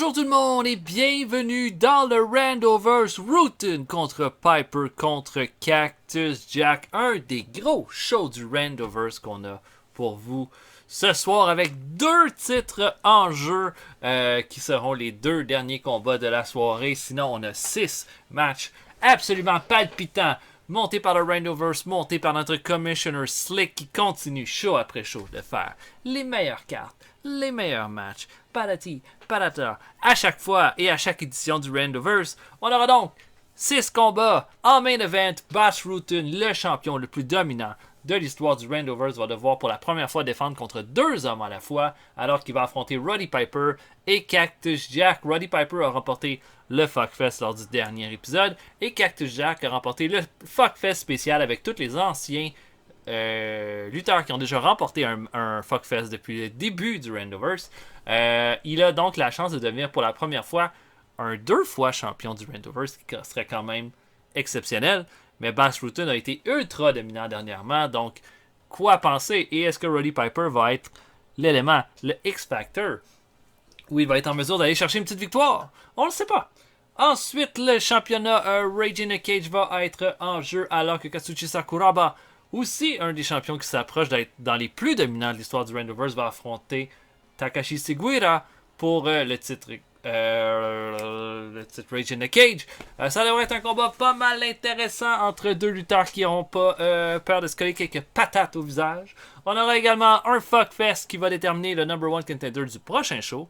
Bonjour tout le monde et bienvenue dans le Randoverse Routine contre Piper contre Cactus Jack. Un des gros shows du Randoverse qu'on a pour vous ce soir avec deux titres en jeu qui seront les deux derniers combats de la soirée. Sinon, on a 6 matchs absolument palpitants montés par le Randoverse, montés par notre Commissioner Slick qui continue show après show de faire les meilleures cartes, les meilleurs matchs, patati, patata, à chaque fois et à chaque édition du Randoverse. On aura donc 6 combats en main event. Bash Routine, le champion le plus dominant de l'histoire du Randoverse, va devoir pour la première fois défendre contre 2 hommes à la fois, alors qu'il va affronter Roddy Piper et Cactus Jack. Roddy Piper a remporté le Fuckfest lors du dernier épisode, et Cactus Jack a remporté le Fuckfest spécial avec tous les anciens lutteurs qui ont déjà remporté un Fuckfest depuis le début du Randoverse. Il a donc la chance de devenir pour la première fois un 2 fois champion du Randoverse, qui serait quand même exceptionnel. Mais Bash Routine a été ultra dominant dernièrement, donc quoi penser? Et est-ce que Roddy Piper va être l'élément, le X-Factor, où il va être en mesure d'aller chercher une petite victoire? On le sait pas. Ensuite, le championnat Rage in a Cage va être en jeu, alors que Katsuchi Sakuraba, aussi un des champions qui s'approche d'être dans les plus dominants de l'histoire du Randoverse, va affronter Takashi Sugiura pour le titre Rage in a Cage. Ça devrait être un combat pas mal intéressant entre deux lutteurs qui n'auront pas peur de se coller quelques patates au visage. On aura également un Fuckfest qui va déterminer le number 1 contender du prochain show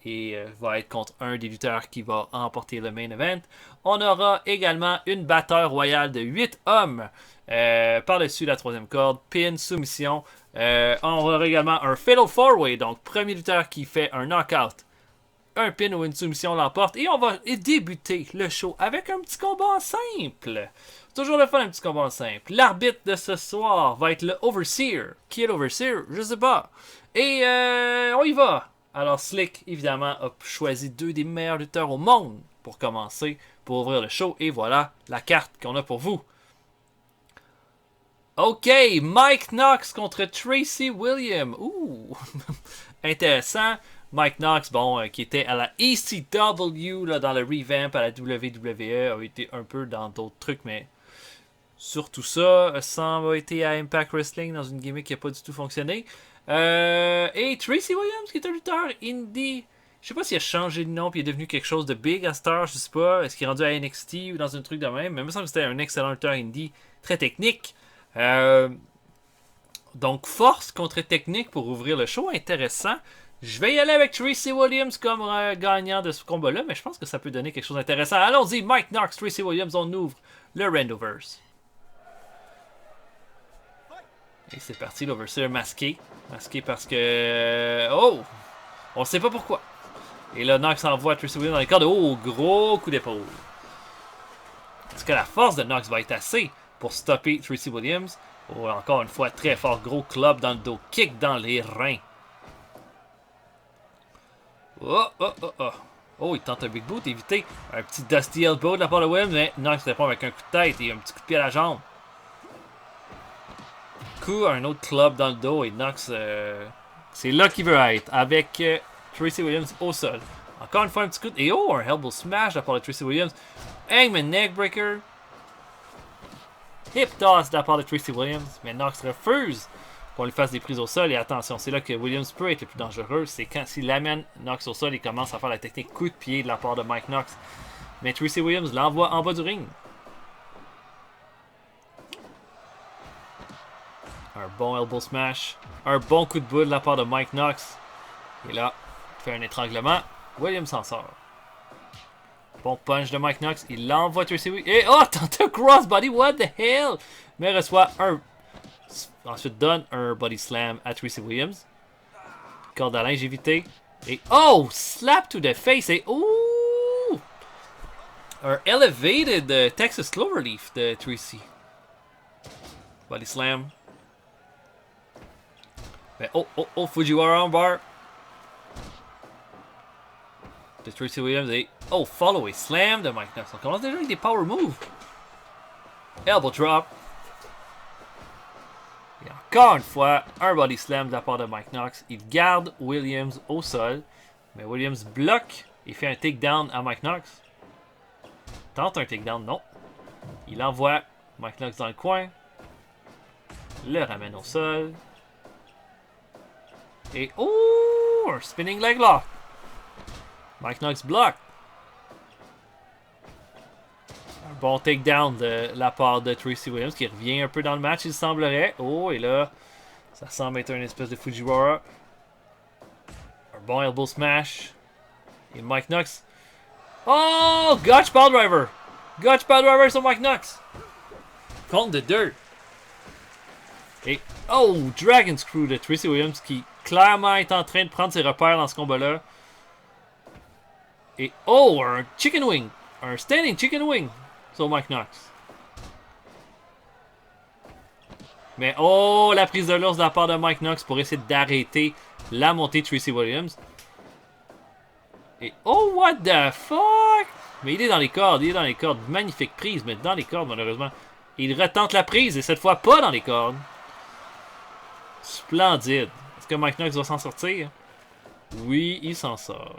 et va être contre un des lutteurs qui va remporter le main event. On aura également une bataille royale de 8 hommes par-dessus la troisième corde, pin, soumission. On aura également un Fatal 4-Way, donc premier lutteur qui fait un knockout, un pin ou une soumission l'emporte. Et on va débuter le show avec un petit combat en simple. C'est toujours le fun, un petit combat en simple. L'arbitre de ce soir va être le Overseer. Qui est l'Overseer? Je sais pas. Et on y va. Alors Slick, évidemment, a choisi 2 des meilleurs lutteurs au monde pour commencer, pour ouvrir le show. Et voilà la carte qu'on a pour vous. Ok, Mike Knox contre Tracy Williams. Ouh, intéressant. Mike Knox, qui était à la ECW, là, dans le revamp à la WWE, a été un peu dans d'autres trucs, mais surtout ça, Sam a été à Impact Wrestling dans une gimmick qui n'a pas du tout fonctionné. Et Tracy Williams, qui est un lutteur indie, je sais pas s'il a changé de nom et est devenu quelque chose de big à Star, je sais pas, est-ce qu'il est rendu à NXT ou dans un truc de même, mais il me semble que c'était un excellent lutteur indie, très technique. Donc force contre technique pour ouvrir le show, intéressant. Je vais y aller avec Tracy Williams comme gagnant de ce combat-là, mais je pense que ça peut donner quelque chose d'intéressant. Allons-y, Mike Knox, Tracy Williams, on ouvre le Randoverse. Et c'est parti, l'Overseer masqué. Masqué parce que... Oh! On ne sait pas pourquoi. Et là, Knox envoie Tracy Williams dans les cordes. Oh, gros coup d'épaule. Est-ce que la force de Knox va être assez pour stopper Tracy Williams? Oh, encore une fois, très fort, gros club dans le dos, kick dans les reins. Oh, oh, oh, oh. Oh, il tente un big boot, éviter un petit Dusty Elbow de la part de Williams, mais Knox répond avec un coup de tête et un petit coup de pied à la jambe. Coup, un autre club dans le dos et Knox, c'est là qu'il veut être, avec Tracy Williams au sol. Encore une fois, un petit coup de... Et oh, un elbow smash de la part de Tracy Williams. Hangman Neckbreaker. Hip toss de la part de Tracy Williams, mais Knox refuse qu'on lui fasse des prises au sol. Et attention, c'est là que Williams peut être le plus dangereux. C'est quand s'il amène Knox au sol, il commence à faire la technique coup de pied de la part de Mike Knox. Mais Tracy Williams l'envoie en bas du ring. Un bon elbow smash. Un bon coup de boule de la part de Mike Knox. Et là, il fait un étranglement. Williams s'en sort. Bon punch de Mike Knox. Il l'envoie Tracy Williams. Et oh, tente un crossbody. What the hell? Mais reçoit un... Ensuite donne un body slam à Tracy Williams. Corde à linge évité. Et oh! Slap to the face. Et ouh! Un elevated Texas Cloverleaf de Tracy. Body slam. Mais oh, Fujiwara armbar. De Tracy Williams et oh, follow a slam de Mike Knox. On commence déjà avec des power moves. Elbow drop. Et encore une fois, un body slam de la part de Mike Knox. Il garde Williams au sol. Mais Williams bloque Il fait un takedown à Mike Knox. Tente un takedown, non. Il envoie Mike Knox dans le coin. Le ramène au sol. Et oh! Un spinning leg lock. Mike Knox bloque. Un bon takedown de la part de Tracy Williams qui revient un peu dans le match, il semblerait. Oh, et là, ça semble être une espèce de Fujiwara. Un bon elbow smash. Et Mike Knox. Oh! Gotch Power Driver! Gotch Power Driver sur Mike Knox! Compte de 2. Et oh! Dragon Screw de Tracy Williams qui clairement est en train de prendre ses repères dans ce combat-là. Et oh! Un Chicken Wing! Un Standing Chicken Wing sur Mike Knox. Mais oh! La prise de l'ours de la part de Mike Knox pour essayer d'arrêter la montée de Tracy Williams. Et oh, what the fuck? Mais il est dans les cordes, il est dans les cordes. Magnifique prise, mais dans les cordes, malheureusement. Il retente la prise, et cette fois pas dans les cordes. Splendide. Est-ce que Mike Knox va s'en sortir? Oui, il s'en sort.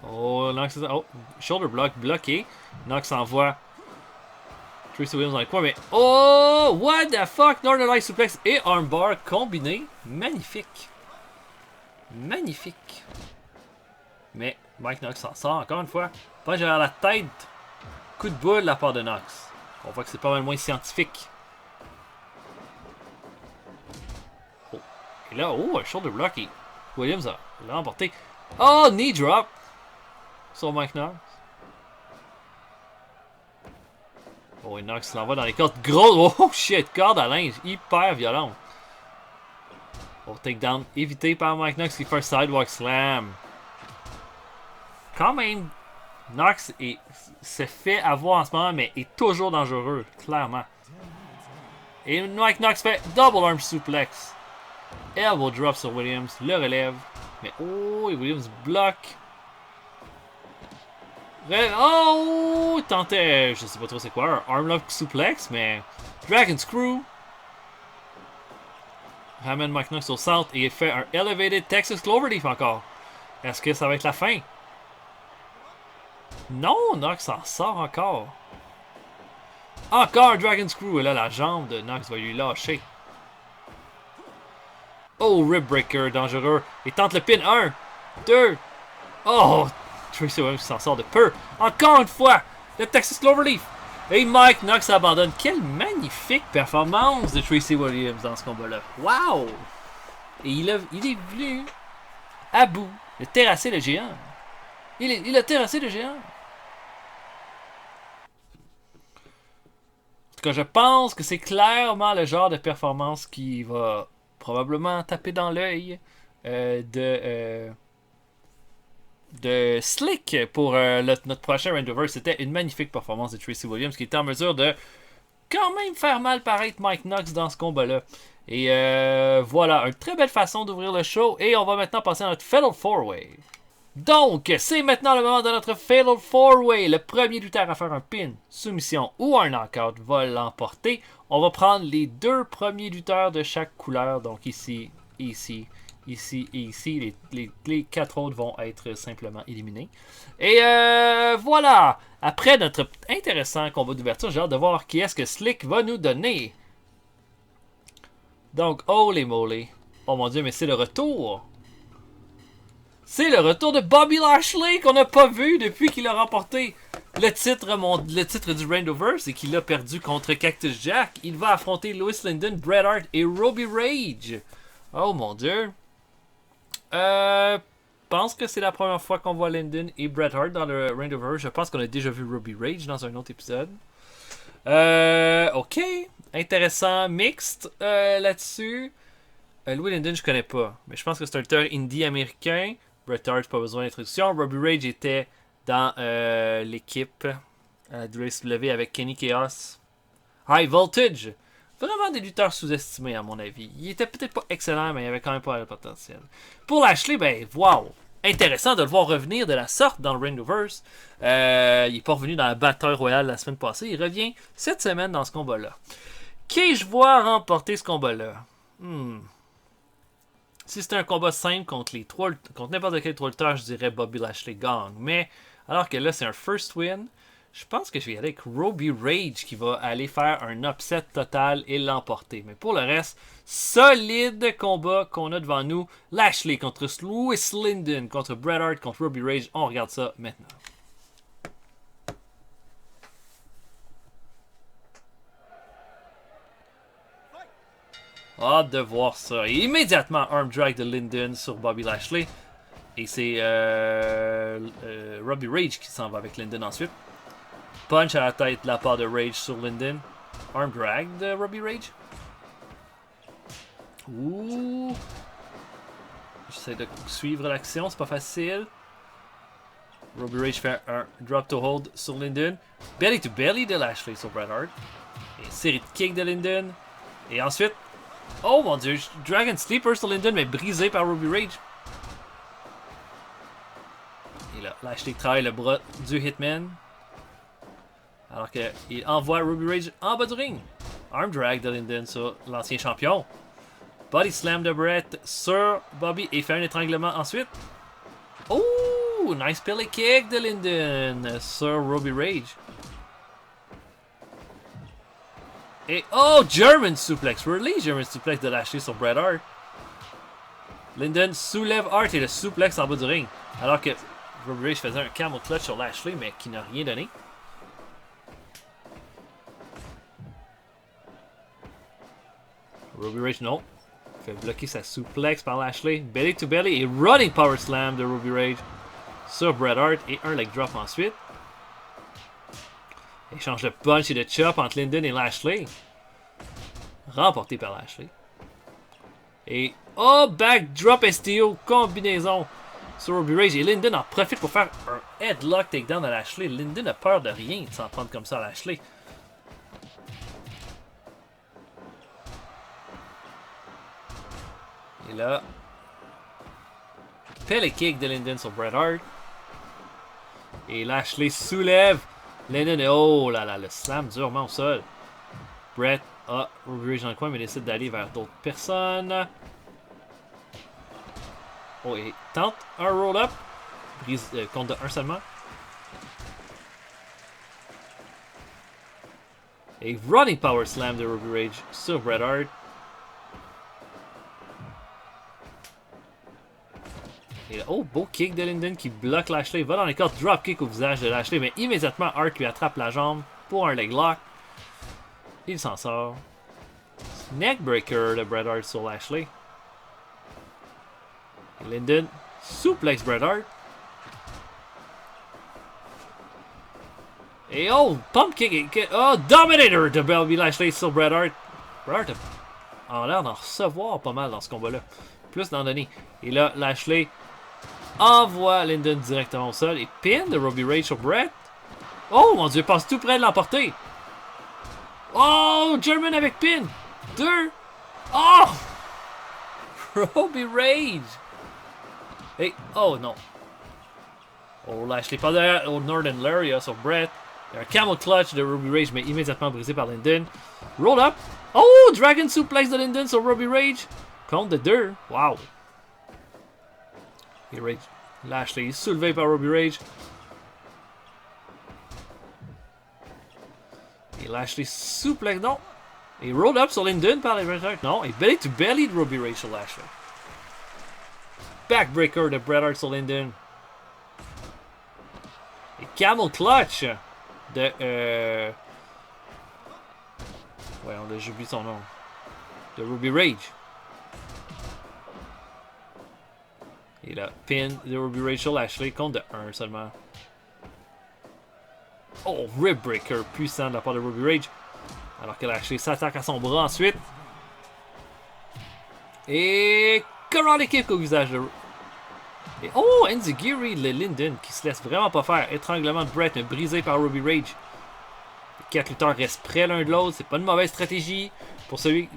Oh, Knox, oh, shoulder block bloqué. Knox envoie Tracy Williams dans le coin, mais oh, what the fuck? Northern Light Suplex et armbar combiné. Magnifique. Magnifique. Mais Mike Knox s'en sort encore une fois. Pas derrière la tête. Coup de boule de la part de Knox. On voit que c'est pas mal moins scientifique. Oh. Et là, oh, un shoulder block. Et Williams l'a emporté. Oh, knee drop. Sur Mike Knox. Oh, et Knox l'envoie dans les cordes. Gros, oh shit, corde à linge. Hyper violente. Oh, takedown évité par Mike Knox qui fait un sidewalk slam. Quand même, Knox se fait avoir en ce moment, mais est toujours dangereux, clairement. Et Mike Knox fait double arm suplex. Elbow drop sur Williams, le relève. Mais oh, et Williams bloque. Oh, il tentait, je sais pas trop c'est quoi, un armlock suplex, mais Dragon Screw. Ramène Mike Knox au centre et il fait un Elevated Texas Cloverleaf encore. Est-ce que ça va être la fin? Non, Knox s'en sort encore. Encore un Dragon Screw. Et là, la jambe de Knox va lui lâcher. Oh, Rib Breaker, dangereux. Il tente le pin. 1, 2. Oh, Tracy Williams s'en sort de peu. Encore une fois, le Texas Cloverleaf. Et Mike Knox abandonne. Quelle magnifique performance de Tracy Williams dans ce combat-là. Wow! Et il est venu à bout de terrasser le géant. Il a terrassé le géant. En tout cas, je pense que c'est clairement le genre de performance qui va probablement taper dans l'œil de Slick pour notre prochain Randover. C'était une magnifique performance de Tracy Williams qui était en mesure de quand même faire mal paraître Mike Knox dans ce combat-là. Et voilà, une très belle façon d'ouvrir le show. Et on va maintenant passer à notre Fatal 4-Way. Donc, c'est maintenant le moment de notre Fatal 4-Way. Le premier lutteur à faire un pin, soumission ou un knockout va l'emporter. On va prendre les 2 premiers lutteurs de chaque couleur. Donc ici, ici, ici et ici. Les 4 autres vont être simplement éliminés. Et voilà! Après notre intéressant combat d'ouverture, j'ai hâte de voir qui est-ce que Slick va nous donner. Donc, holy moly. Oh mon dieu, mais c'est le retour. C'est le retour de Bobby Lashley qu'on n'a pas vu depuis qu'il a remporté le titre du Randoverse et qu'il a perdu contre Cactus Jack. Il va affronter Louis Lyndon, Bret Hart et Robbie Rage. Oh mon dieu. Je pense que c'est la première fois qu'on voit Lyndon et Bret Hart dans le Randoverse. Je pense qu'on a déjà vu Robbie Rage dans un autre épisode. Ok. Intéressant. Mixed là-dessus. Louis Lyndon, je connais pas. Mais je pense que c'est un lutteur indie américain. Bret Hart, pas besoin d'introduction. Robbie Rage était dans l'équipe WCW avec Kenny Chaos. High Voltage. Vraiment des lutteurs sous-estimés à mon avis. Il était peut-être pas excellent, mais il avait quand même pas le potentiel. Pour Lashley, ben wow. Intéressant de le voir revenir de la sorte dans le Randoverse. Il n'est pas revenu dans la bataille royale la semaine passée. Il revient cette semaine dans ce combat-là. Qui je vois remporter ce combat-là? Si c'était un combat simple contre n'importe quel 3 lutteurs, je dirais Bobby Lashley gagne. Mais alors que là, c'est un first win, je pense que je vais y aller avec Robbie Rage qui va aller faire un upset total et l'emporter. Mais pour le reste, solide combat qu'on a devant nous. Lashley contre Louis Linden, contre Bret Hart, contre Robbie Rage. On regarde ça maintenant. Hâte de voir ça. Et immédiatement, arm drag de Linden sur Bobby Lashley. Et c'est Robbie Rage qui s'en va avec Linden ensuite. Punch à la tête de la part de Rage sur Linden. Arm drag de Robbie Rage. Ouh. J'essaie de suivre l'action, c'est pas facile. Robbie Rage fait un drop to hold sur Linden. Belly to belly de Lashley sur Bret Hart. Et série de kicks de Linden. Et ensuite, oh mon dieu, Dragon Sleeper sur Linden, mais brisé par Robbie Rage. Et là, Lashley travaille le bras du Hitman. Alors qu'il envoie Robbie Rage en bas du ring. Arm drag de Linden sur l'ancien champion. Body slam de Bret sur Bobby et fait un étranglement ensuite. Oh, nice belly kick de Linden sur Robbie Rage. Et oh, German suplex. Release German suplex de Lashley sur Bret Hart. Linden soulève Hart et le suplex en bas du ring. Alors que Robbie Rage faisait un camel clutch sur Lashley mais qui n'a rien donné. Robbie Rage, non. Fait bloquer sa suplex par Lashley. Belly to belly et running power slam de Robbie Rage sur Bret Hart et un leg drop ensuite. Échange de punch et de chop entre Linden et Lashley. Remporté par Lashley. Et oh, backdrop STO combinaison sur Robbie Rage. Et Linden en profite pour faire un headlock takedown à Lashley. Linden a peur de rien de s'en prendre comme ça à Lashley. Et là, pelle kick de Linden sur Bret Hart. Et Lashley soulève Linden. Et oh là là, le slam durement au sol. Bret a Robbie Rage dans le coin, mais décide d'aller vers d'autres personnes. Oh, et tente un roll-up. Brise compte de 1 seulement. Et running power slam de Robbie Rage sur Bret Hart. Et là, oh, beau kick de Linden qui bloque Lashley. Va dans les cordes, drop kick au visage de Lashley. Mais immédiatement, Hart lui attrape la jambe pour un leg lock. Il s'en sort. Neckbreaker de Bret Hart sur Lashley. Et Linden suplex Bret Hart. Et oh, pump kick. Oh, Dominator de Bobby Lashley sur Bret Hart. Bret Hart a l'air d'en recevoir pas mal dans ce combat-là. Plus d'en donner. Et là, Lashley envoie Linden directement au sol et pin de Robbie Rage sur Bret. Oh mon dieu, passe tout près de l'emporter. Oh, German avec pin. 2. Oh! Robbie Rage. Et oh non. Oh, Lashley pas derrière au Northern Lariat sur Bret. Il y a un camel clutch de Robbie Rage, mais immédiatement brisé par Linden. Roll up. Oh, Dragon suplex de Linden sur Robbie Rage. Compte de 2. Wow. Et Rage. Lashley soulevé par Robbie Rage. Et Lashley suplex, non. Et roll up sur Linden par les Bret Hart, non. Et belly to belly de Robbie Rage sur Lashley. Backbreaker de Bret Hart sur Linden. Et camel clutch de ouais, j'oublie son nom. De Robbie Rage. Et là, pin de Robbie Rage sur Lashley, compte de 1 seulement. Oh, rib breaker puissant de la part de Robbie Rage. Alors que Lashley s'attaque à son bras ensuite. Et karate kick au visage de... Et oh, Enziguri le Linden qui se laisse vraiment pas faire. Étranglement de Bret, mais brisé par Robbie Rage. Les 4 lutteurs restent près l'un de l'autre. C'est pas une mauvaise stratégie pour celui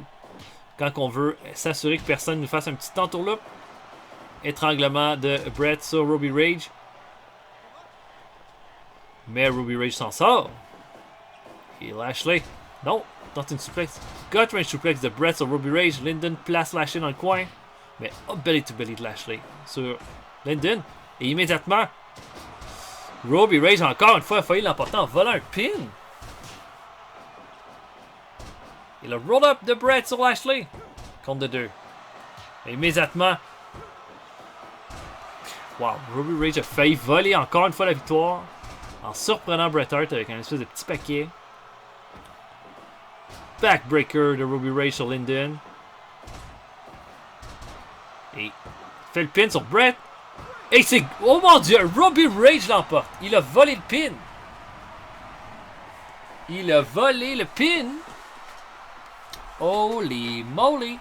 quand on veut s'assurer que personne nous fasse un petit entourloupe. Étranglement de Bret sur Robbie Rage. Mais Robbie Rage s'en sort. Et Lashley. Non, tente une suplex. Gut range suplex de Bret sur Robbie Rage. Linden place Lashley dans le coin. Mais oh, belly to belly de Lashley sur Linden. Et immédiatement, Robbie Rage encore une fois a failli l'emporter en volant un pin. Et le roll-up de Brett sur Lashley. Compte de 2. Et immédiatement, wow, Robbie Rage a failli voler encore une fois la victoire en surprenant Bret Hart avec un espèce de petit paquet. Backbreaker de Robbie Rage sur Linden. Et fait le pin sur Bret. Et c'est... Oh mon dieu, Robbie Rage l'emporte. Il a volé le pin. Il a volé le pin. Holy moly.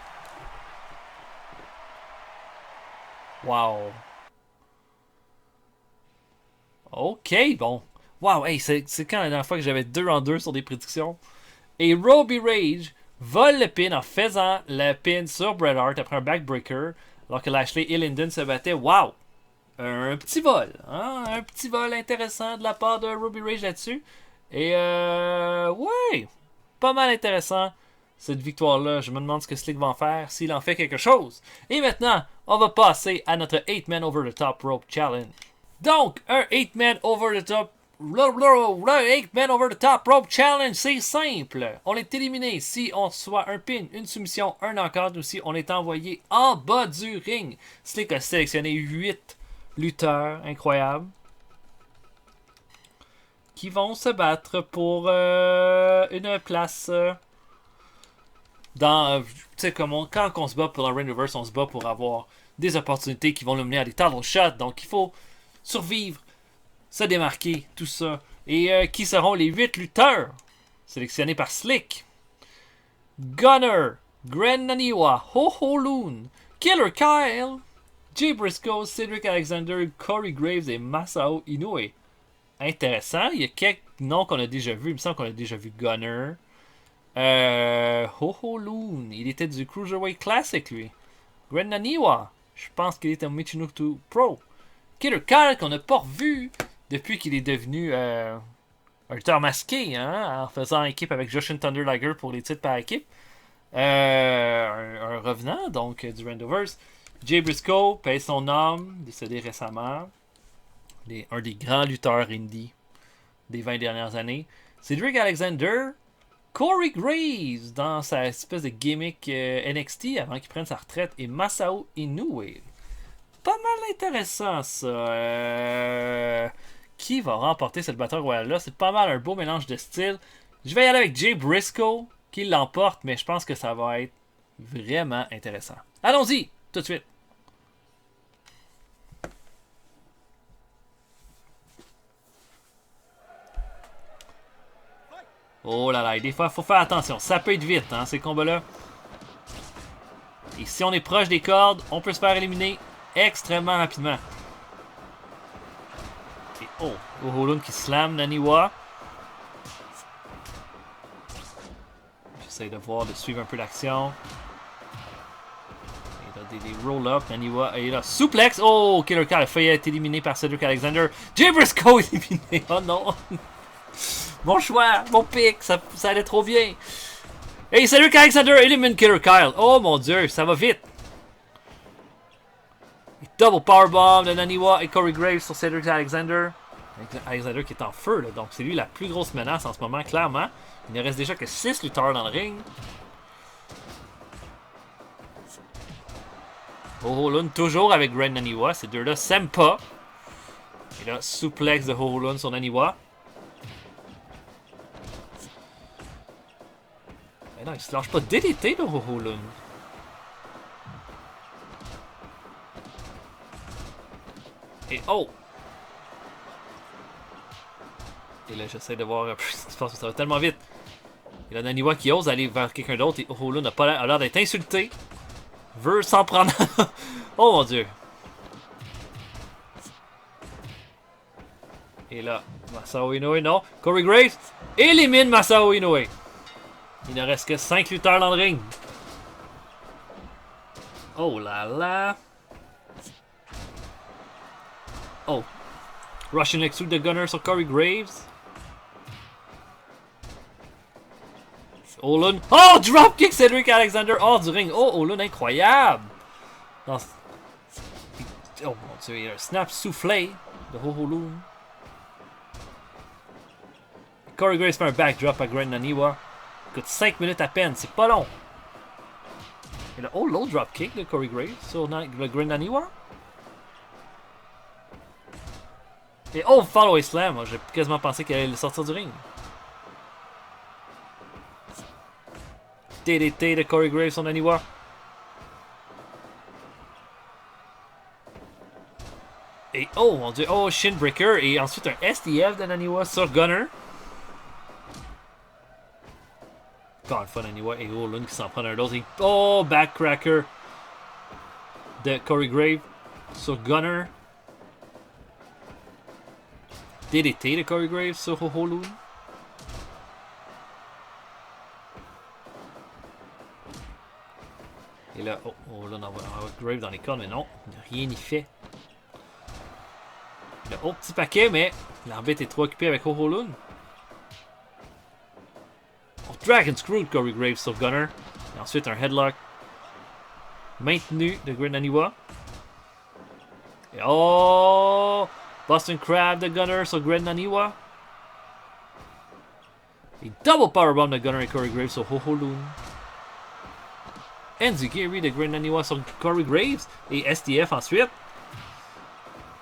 Wow. Ok, bon. Wow, hey, c'est quand la dernière fois que j'avais 2 en 2 sur des prédictions. Et Robbie Rage vole le pin en faisant le pin sur Bret Hart après un backbreaker. Alors que Lashley et Linden se battaient. Wow! Un petit vol. Hein? Un petit vol intéressant de la part de Robbie Rage là-dessus. Et ouais! Pas mal intéressant cette victoire-là. Je me demande ce que Slick va en faire, s'il en fait quelque chose. Et maintenant, on va passer à notre 8-man over the top rope challenge. Donc, un 8-man over the top 8-man over the top rope challenge, c'est simple. On est éliminé si on reçoit un pin, une soumission, un knockout ou si on est envoyé en bas du ring. Slick a sélectionné 8 lutteurs incroyables qui vont se battre pour une place dans... tu sais, comme quand on se bat pour un Randiverse, on se bat pour avoir des opportunités qui vont nous mener à des title shots. Donc, il faut survivre, se démarquer, tout ça. Et qui seront les 8 lutteurs sélectionnés par Slick? Gunner, Grand Naniwa, Ho Ho Loon, Killer Kyle, Jay Briscoe, Cedric Alexander, Corey Graves et Masao Inoue. Intéressant, il y a quelques noms qu'on a déjà vus. Il me semble qu'on a déjà vu Gunner. Ho Ho Loon, il était du Cruiserweight Classic lui. Grand Naniwa, je pense qu'il était au Michinoku Pro. Killer Kyle qu'on n'a pas revu depuis qu'il est devenu un lutteur masqué, hein, en faisant équipe avec Jushin Thunder Liger pour les titres par équipe. Un revenant donc du Randiverse. Jay Briscoe paye son âme, décédé récemment. Un des grands lutteurs indie des 20 dernières années. Cedric Alexander, Corey Graves dans sa espèce de gimmick NXT avant qu'il prenne sa retraite et Masao Inoue. Pas mal intéressant ça. Qui va remporter cette Battle Royale là? C'est pas mal un beau mélange de styles. Je vais y aller avec Jay Briscoe qui l'emporte, mais je pense que ça va être vraiment intéressant. Allons-y, tout de suite. Oh là là, et des fois, il faut faire attention. Ça peut être vite, hein, ces combats-là. Et si on est proche des cordes, on peut se faire éliminer extrêmement rapidement. Et oh, Oholun qui slam Naniwa. J'essaie de voir, de suivre un peu l'action. Il a des roll-up, Naniwa. Et là, suplex. Oh, Killer Kyle a failli être éliminé par Cedric Alexander. Jay Briscoe éliminé. Oh non. Mon choix, mon pick, ça allait trop bien. Et Cedric Alexander élimine Killer Kyle. Oh mon dieu, ça va vite. Et double powerbomb de Naniwa et Corey Graves sur Cedric Alexander. Alexander qui est en feu, là, donc c'est lui la plus grosse menace en ce moment, clairement. Il ne reste déjà que 6 lutteurs dans le ring. Ho-Ho-Lun toujours avec Grand Naniwa. Ces deux-là s'aiment pas. Et là, suplex de Ho-Ho-Lun sur Naniwa. Mais non, il se lâche pas DDT de Ho-Ho-Lun. Et oh! Et là, j'essaie de voir un peu ce qui se passe, ça va tellement vite. Et là, Naniwa qui ose aller vers quelqu'un d'autre et Ho-Ho-Lun n'a pas l'air d'être insulté. Veut s'en prendre. Oh mon dieu. Et là, Masao Inoue, non. Corey Graves élimine Masao Inoue. Il ne reste que 5 lutteurs dans le ring. Oh là là. Oh. Russian Exude de Gunner sur Corey Graves. Olun. Oh, dropkick Cedric Alexander hors du ring. Oh, Olun, incroyable. Dans... Oh mon dieu, il y a un snap soufflé de Ho-Ho-Loon. Corey Graves fait un backdrop à Grand Naniwa. Il coûte 5 minutes à peine, c'est pas long. Et le low drop kick de Corey Graves sur le Grand Naniwa. Et follow slam, j'ai quasiment pensé qu'elle allait sortir du ring. DDT de Corey Graves sur Naniwa. Et oh mon dieu, Shinbreaker. Et ensuite un SDF de Naniwa sur Gunner. Encore une fois, Naniwa et Ho-Loon qui s'en prennent un autre. Backcracker de Corey Graves sur Gunner. DDT de Corey Graves sur Ho-Loon. Et là, là on envoie Graves dans les cornes, mais non, rien n'y fait. Le petit paquet, mais l'arbitre est trop occupé avec Ho-Loon. Dragon Screw de Corey Graves sur Gunner. Et ensuite un headlock maintenu de Grand Naniwa. Et Boston Crab de Gunner sur Grand Naniwa. Et double powerbomb de Gunner et Corey Graves sur Ho-Loon. Enzigiri de Grand Naniwa sur Corey Graves. Et STF ensuite.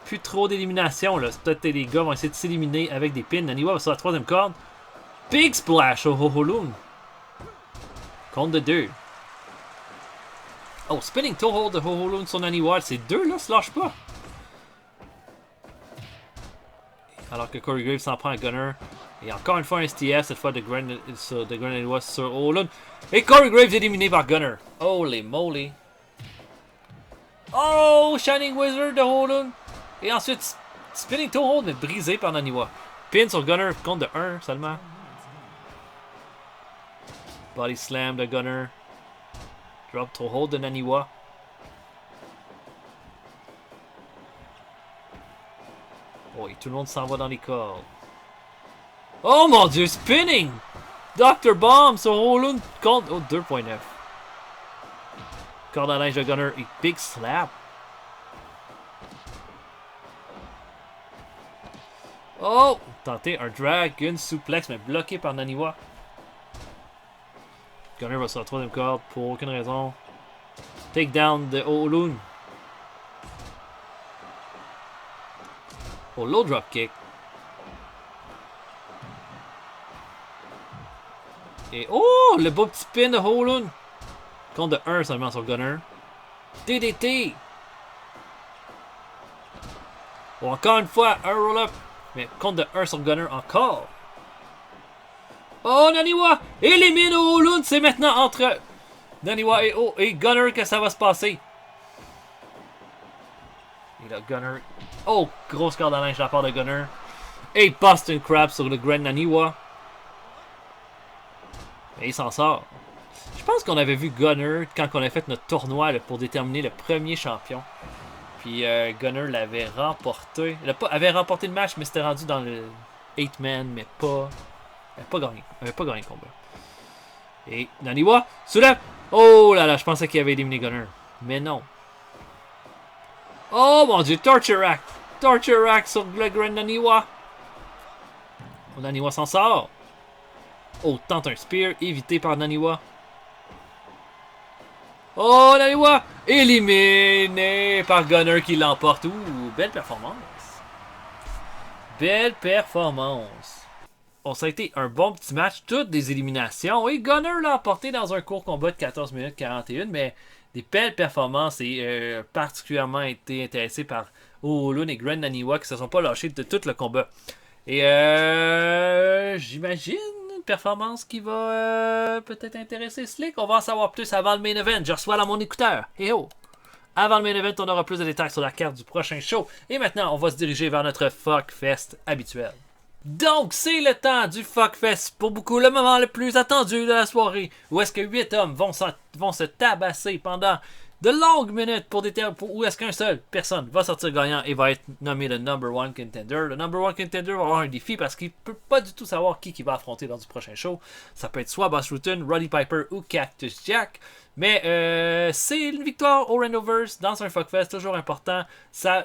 Plus trop d'élimination là. Peut-être les gars vont essayer de s'éliminer avec des pins. Naniwa va sur la troisième corde. Big splash au Ho-Loon. Compte de 2. Spinning toe hold de Ho-Loon sur Naniwa. Ces deux là se lâchent pas. Alors que Corey Graves s'en prend à Gunner. Et encore une fois un STF, cette fois de Grand Naniwa sur Ho-Loon. Et Corey Graves éliminé par Gunner. Holy moly. Shining Wizard de Ho-Loon. Et ensuite, spinning toe hold mais brisé par Naniwa. Pin sur Gunner, compte de 1 seulement. Body slam de Gunner. Drop toe hold de Naniwa. Et tout le monde s'en va dans les cordes. Oh mon dieu, spinning! Dr. Bomb sur Ho-Loon compte 2.9. Corde à linge de Gunner et big slap. Tenter un Dragon Suplex, mais bloqué par Naniwa. Gunner va sur la troisième corde pour aucune raison. Takedown de Ho-Loon. Low drop kick. Et le beau petit pin de Ho-Loon. Compte de 1 seulement sur Gunner. DDT. Encore une fois, un roll-up. Mais compte de 1 sur Gunner encore. Naniwa élimine Ho-Loon. C'est maintenant entre Naniwa et Gunner que ça va se passer. Et là, Gunner. Grosse corde à linge de la part de Gunner. Et Boston Crab sur le Grand Naniwa. Et il s'en sort. Je pense qu'on avait vu Gunner quand on a fait notre tournoi là, pour déterminer le premier champion. Puis Gunner l'avait remporté. Il avait remporté le match, mais c'était rendu dans le 8-man, mais pas. Il n'avait pas gagné le combat. Et Naniwa, soulève. Oh là là, je pensais qu'il avait éliminé Gunner. Mais non. Oh mon dieu, Torture Rack. Torture Rack sur le Grand Naniwa. Naniwa s'en sort. Tente un spear, évité par Naniwa. Naniwa éliminé par Gunner qui l'emporte. Belle performance. Belle performance. Ça a été un bon petit match, toutes des éliminations. Et Gunner l'a emporté dans un court combat de 14 minutes 41, mais des belles performances et particulièrement été intéressé par Ho-Loon et Grand Naniwa qui ne se sont pas lâchés de tout le combat. Et j'imagine une performance qui va peut-être intéresser Slick. On va en savoir plus avant le main event. Je reçois là mon écouteur. Avant le main event, on aura plus de détails sur la carte du prochain show. Et maintenant, on va se diriger vers notre Fuckfest habituel. Donc, c'est le temps du Fuckfest. Pour beaucoup, le moment le plus attendu de la soirée. Où est-ce que 8 hommes vont se tabasser pendant de longues minutes pour déterminer où est-ce qu'un seul personne va sortir gagnant et va être nommé le number one contender. Le number one contender va avoir un défi parce qu'il peut pas du tout savoir qui va affronter dans du prochain show. Ça peut être soit Boss Rutan, Roddy Piper ou Cactus Jack. Mais c'est une victoire au Randoverse dans un Fuckfest, toujours important. Ça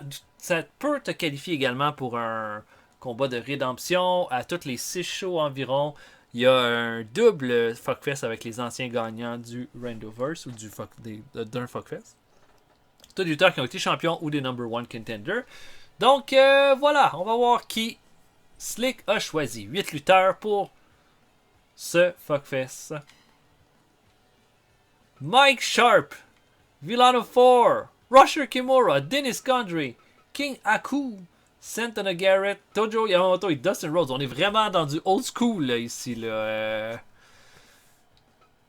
peut te qualifier également pour un combat de rédemption à tous les 6 shows environ. Il y a un double Fuckfest avec les anciens gagnants du Randoverse ou d'un Fuckfest. Tous des lutteurs qui ont été champions ou des number one contenders. Donc voilà, on va voir qui Slick a choisi. 8 lutteurs pour ce Fuckfest. Mike Sharp, Villano 4, Rusher Kimura, Dennis Condrey, King Aku, Santana Garrett, Tojo Yamamoto et Dustin Rhodes. On est vraiment dans du old school là, ici. Là.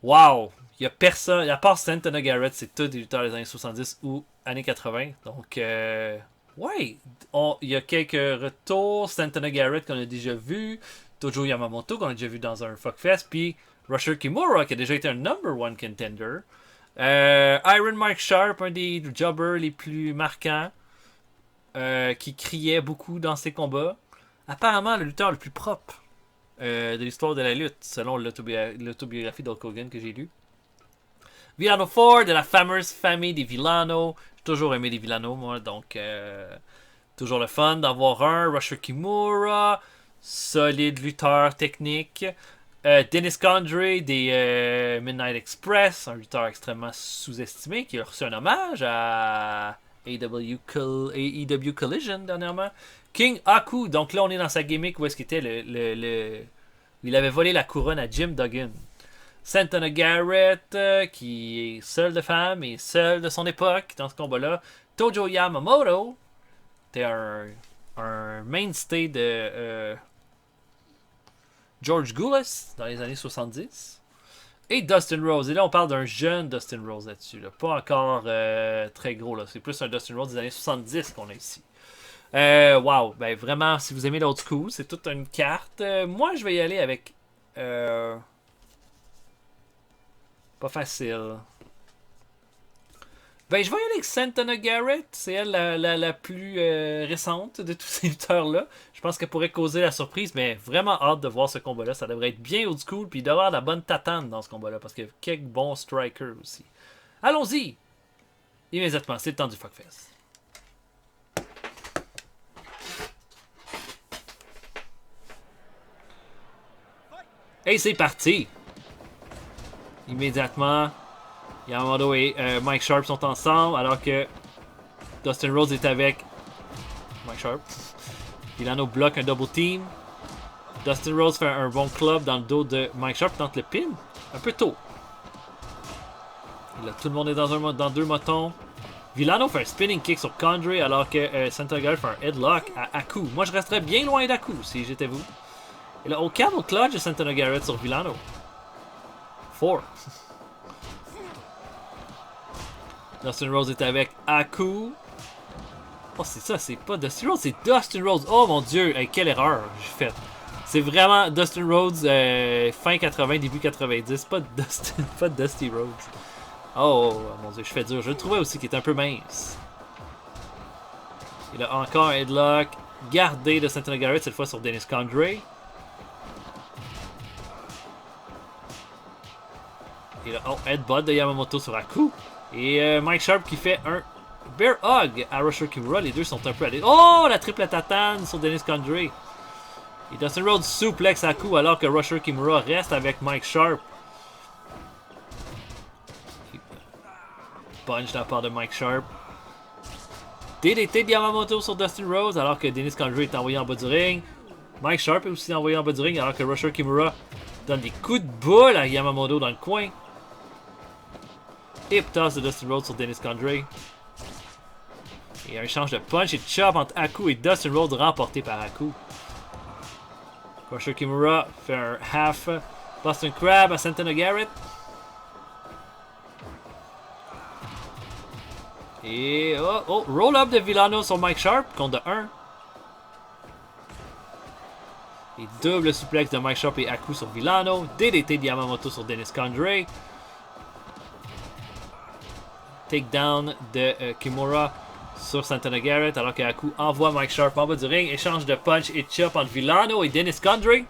Wow! Il n'y a personne, à part Santana Garrett, c'est tous des lutteurs des années 70 ou années 80. Donc, ouais, il y a quelques retours. Santana Garrett qu'on a déjà vu, Tojo Yamamoto qu'on a déjà vu dans un Fuckfest, puis Rusher Kimura qui a déjà été un number one contender. Iron Mike Sharp, un des jobbers les plus marquants. Qui criait beaucoup dans ses combats. Apparemment, le lutteur le plus propre de l'histoire de la lutte, selon l'autobiographie d'Hulk Hogan que j'ai lu. Villano 4, de la fameuse famille des Villano. J'ai toujours aimé les Villano, moi, donc toujours le fun d'avoir un. Rusher Kimura, solide lutteur technique. Dennis Condrey des Midnight Express, un lutteur extrêmement sous-estimé qui a reçu un hommage à AEW Collision dernièrement. King Aku, donc là on est dans sa gimmick où est-ce qu'il était il avait volé la couronne à Jim Duggan. Santana Garrett, qui est seul de femme et seul de son époque dans ce combat-là. Tojo Yamamoto, c'était un mainstay de George Goulas dans les années 70. Et Dustin Rhodes. Et là, on parle d'un jeune Dustin Rhodes là-dessus. Là. Pas encore très gros. Là. C'est plus un Dustin Rhodes des années 70 qu'on a ici. Wow. Ben, vraiment, si vous aimez l'old school, c'est toute une carte. Moi, je vais y aller avec... pas facile. Ben, je vais y aller avec Santana Garrett. C'est elle la plus récente de tous ces lutteurs-là. Je pense qu'elle pourrait causer la surprise, mais vraiment hâte de voir ce combat-là. Ça devrait être bien old school, puis d'avoir la bonne tatane dans ce combat-là, parce qu'il y a quelques bons strikers aussi. Allons-y! Immédiatement, c'est le temps du Fuckfest. Et c'est parti! Immédiatement... Yamamoto et Mike Sharp sont ensemble, alors que Dustin Rhodes est avec Mike Sharp. Villano bloque un double team. Dustin Rhodes fait un bon club dans le dos de Mike Sharp, tente le pin. Un peu tôt. Et là, tout le monde est dans deux motons. Villano fait un spinning kick sur Condrey, alors que Santana Garrett fait un headlock à Aku. Moi, je resterais bien loin d'Aku si j'étais vous. Et là, au camel clutch de Santana Garrett sur Villano. 4. Dustin Rhodes est avec Aku. Oh, c'est ça, c'est pas Dustin Rhodes, c'est Dustin Rhodes. Oh mon dieu, hey, quelle erreur j'ai faite. C'est vraiment Dustin Rhodes fin 80, début 90, pas Dusty Rhodes. Oh mon dieu, je fais dur. Je le trouvais aussi qu'il était un peu mince. Il a encore un headlock gardé de Santana Garrett, cette fois sur Dennis Condrey. Il a headbutt de Yamamoto sur Aku. Et Mike Sharp qui fait un bear hug à Rusher Kimura. Les deux sont un peu allés. Oh, la triple tatane sur Dennis Condrey. Et Dustin Rhodes suplex à coup alors que Rusher Kimura reste avec Mike Sharp. Punch de la part de Mike Sharp. DDT de Yamamoto sur Dustin Rhodes alors que Dennis Condrey est envoyé en bas du ring. Mike Sharp est aussi envoyé en bas du ring alors que Rusher Kimura donne des coups de boule à Yamamoto dans le coin. Hip toss de Dustin Rhodes sur Dennis Condrey. Et un échange de punch et de chop entre Aku et Dustin Rhodes remporté par Aku. Rusher Kimura fait un half Boston Crab à Santana Garrett. Et roll-up de Villano sur Mike Sharp, compte de 1. Et double suplex de Mike Sharp et Aku sur Villano. DDT de Yamamoto sur Dennis Condrey. takedown de Kimura sur Santana Garrett, alors que Haku envoie Mike Sharp en bas du ring. Échange de punch et chop entre Villano et Dennis Condrey.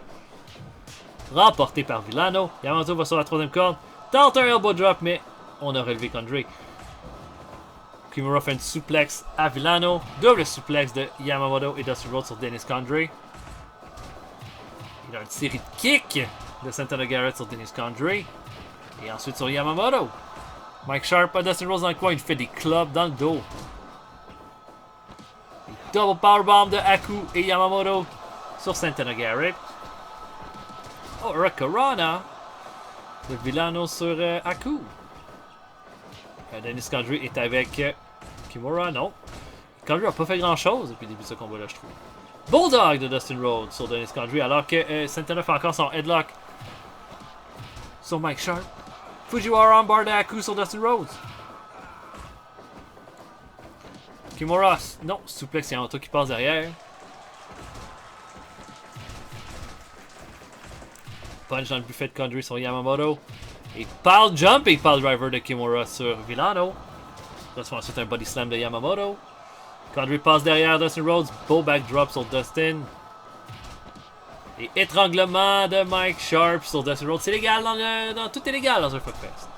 Remporté par Villano. Yamamoto va sur la troisième corde. Tente un elbow drop, mais on a relevé Condrey. Kimura fait une suplex à Villano. Double suplex de Yamamoto et Dustin Rhodes sur Dennis Condrey. Il a une série de kicks de Santana Garrett sur Dennis Condrey. Et ensuite sur Yamamoto. Mike Sharp à Dustin Rhodes dans le coin. Il fait des clubs dans le dos. Et double powerbomb de Haku et Yamamoto sur Santana Garrett. Oh, Hurricanrana de Villano sur Haku. Dennis Condrey est avec Kimura, non. Condrey n'a pas fait grand chose depuis le début de ce combat-là, je trouve. Bulldog de Dustin Rhodes sur Dennis Condrey, alors que Santana fait encore son headlock sur Mike Sharp. Fujiwara armbar de Haku sur Dustin Rhodes. Kimura, non, suplex Yamamoto qui passe derrière. Punch dans le buffet de Condrey sur Yamamoto. Et pile jumping pile driver de Kimura sur Villano. Là, c'est ensuite un body slam de Yamamoto. Condrey passe derrière Dustin Rhodes. Beau backdrop sur Dustin. Et étranglement de Mike Sharp sur Dustin Rhodes. C'est légal tout est légal dans un fuckfest.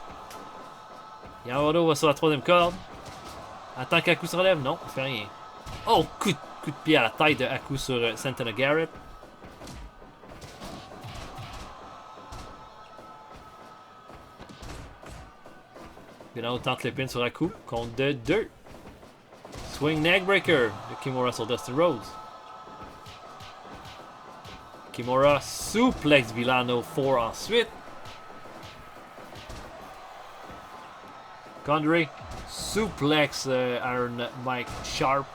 Yamamoto va sur la troisième corde. Attends qu'Haku se relève. Non, il fait rien. Oh, coup de pied à la tête de Haku sur Santana Garrett. Villano tente le pin sur Haku. Compte de 2. Swing neckbreaker de Kimura sur Dustin Rhodes. Kimura suplex Villano 4 ensuite. Condrey suplex Iron Mike Sharp.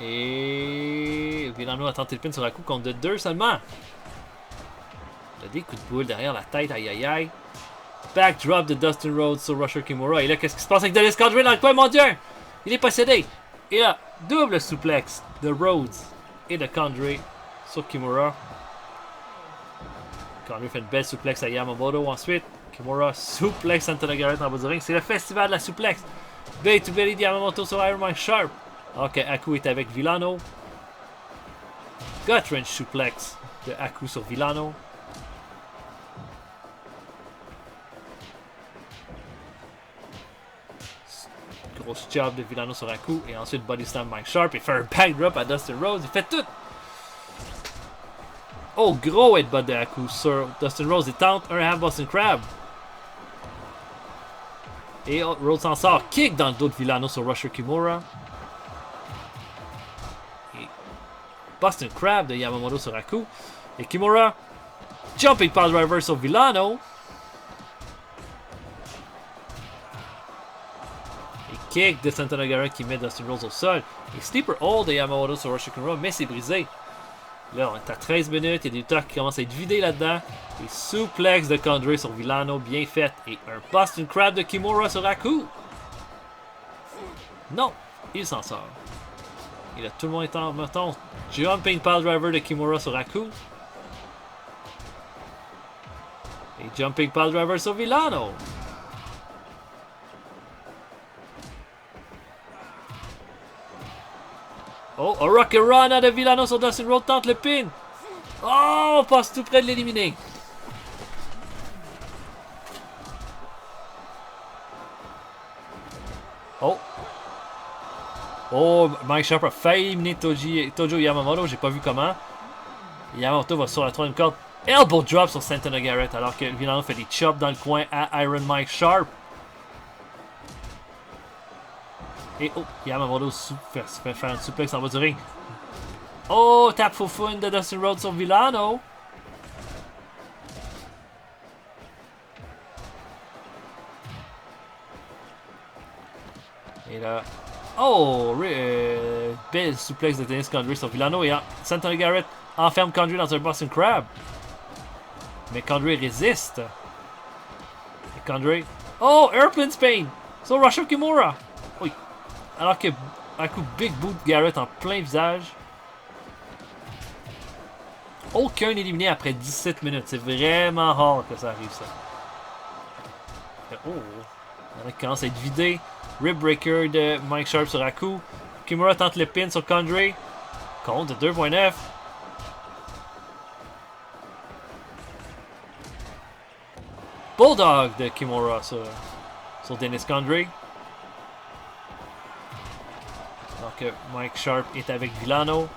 Et Villano a tenté le pin sur Haku compte de 2 seulement. Il a des coups de boule derrière la tête, aïe aïe aïe. Backdrop de Dustin Rhodes sur Rusher Kimura. Et là, qu'est-ce qui se passe avec Dennis Condrey dans le coin, mon dieu? Il est possédé. Et là, double suplex de Rhodes et de Condrey sur Kimura. Condrey fait une belle suplex à Yamamoto ensuite. Kimura suplex Santana Garrett en bas du ring. C'est le festival de la suplex. Belly to belly de Yamamoto sur Iron Mike Sharp. Ok, Haku est avec Villano. Gut wrench suplex de Haku sur Villano. Grosse job de Villano sur Haku. Et ensuite body slam Mike Sharp. Il fait un backdrop à Dustin Rhodes. Il fait tout. Oh, gros headbutt de Haku sur Dustin Rhodes. Il tente un half Boston Crab. Et Rhodes s'en sort. Kick dans le dos de Villano sur Rusher Kimura. Et Boston Crab de Yamamoto sur Haku. Et Kimura. Jumping pile driver sur Villano. Kick de Santana Garrett qui met Dustin Rhodes au sol. Et Sleeper Hold de Yamamoto sur Rusher Kimura, mais c'est brisé. Là, on est à 13 minutes. Il y a des talks qui commencent à être vidés là-dedans. Et suplex de Condrey sur Villano, bien fait. Et un Boston Crab de Kimura sur Haku. Non, il s'en sort. Et là, tout le monde est en mettons. Jumping pile driver de Kimura sur Haku. Et jumping pile driver sur Villano. Oh, Hurricanrana de Villano sur Dustin Rhodes tente le pin. Oh, on passe tout près de l'éliminer. Oh. Oh, Mike Sharp a failli éliminer Tojo Yamamoto, j'ai pas vu comment. Yamamoto va sur la troisième corde. Elbow drop sur Santana Garrett alors que Villano fait des chops dans le coin à Iron Mike Sharp. Et oh, Yamamoto fait faire un suplex en bas du ring. Oh, tap foufoune de Dustin Rhodes sur Villano. Et là, oh, belle suplex de Dennis Condrey sur Villano. Et Santana Garrett enferme Condrey dans un Boston Crab. Mais Condrey résiste. Et Condrey, oh, Airplane Spain sur Rusher Kimura. Oui. Alors que un coup Big Boot Garrett en plein visage. Aucun éliminé après 17 minutes. C'est vraiment rare que ça arrive ça. Oh! Il y en a qui commencent à être vidés. Rib Breaker de Mike Sharp sur Haku. Kimura tente le pin sur Condrey. Compte de 2.9. Bulldog de Kimura sur Dennis Condrey. Alors que Mike Sharp est avec Villano.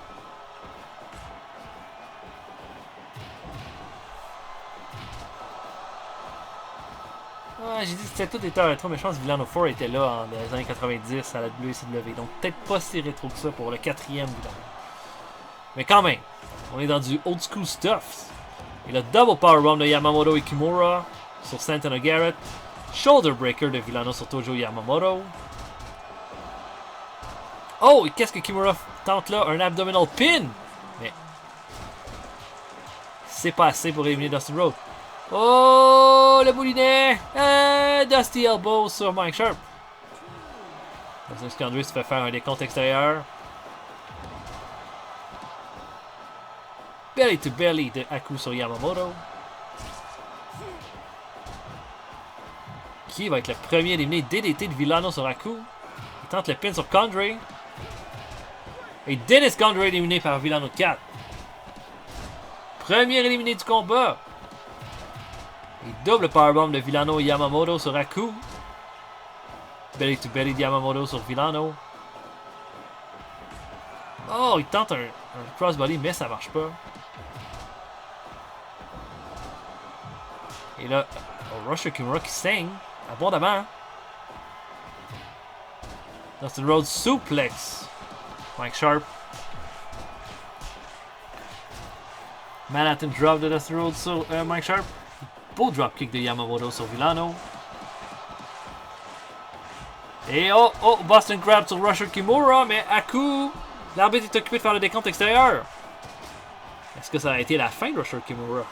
Ah, j'ai dit que c'était tout était rétro, mais je pense que Villano 4 était là dans les années 90 à la WCW. Donc peut-être pas si rétro que ça pour le 4e Villano. Mais quand même, on est dans du old school stuff. Et le double powerbomb de Yamamoto et Kimura sur Santana Garrett. Shoulder breaker de Villano sur Tojo Yamamoto. Oh, et qu'est-ce que Kimura tente là? Un abdominal pin! Mais c'est pas assez pour éliminer Dustin Rhodes. Oh, le moulinet! Dusty Elbow sur Mike Sharp. Dustin Condrey se fait faire un décompte extérieur. Belly to belly de Haku sur Yamamoto. Qui va être le premier éliminé? DDT de Villano sur Haku. Il tente le pin sur Condrey. Et Dennis Condrey éliminé par Villano 4. Premier éliminé du combat. Et double powerbomb de Villano et Yamamoto sur Haku. Belly to belly de Yamamoto sur Villano. Oh, il tente un crossbody, mais ça marche pas. Et là, Rusher Kimura qui saigne abondamment. Dustin Rhodes suplex. Mike Sharp. Manhattan drop de Dustin Rhodes sur Mike Sharp. Beau dropkick de Yamamoto sur Villano. Et oh, Boston Crab sur Rusher Kimura, mais Haku. L'arbitre est occupé de faire le décompte extérieur. Est-ce que ça a été la fin de Rusher Kimura?